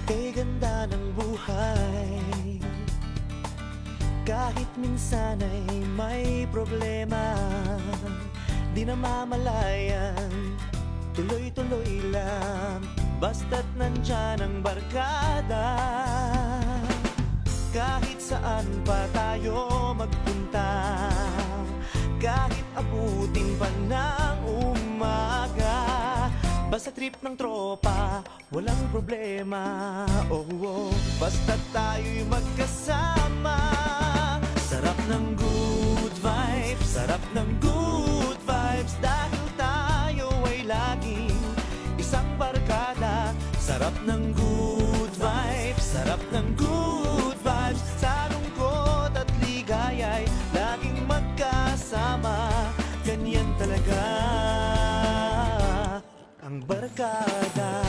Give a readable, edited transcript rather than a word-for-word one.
Kay ganda ng buhay, kahit minsan ay may problema, di namamalayan, tuloy-tuloy lang, basta't nandyan ang barkada. Kahit saan pa tayo magpunta, kahit abutin pa ng umaga, basta trip ng tropa, walang problema. Oh, oh, basta tayo'y magkasama. Sarap ng good vibes, sarap ng good vibes, dahil tayo ay laging isang barkada. Sarap ng good vibes, sarap ng good vibes, sa lungkot at ligaya'y laging magkasama. Ganyan talaga ang barkada.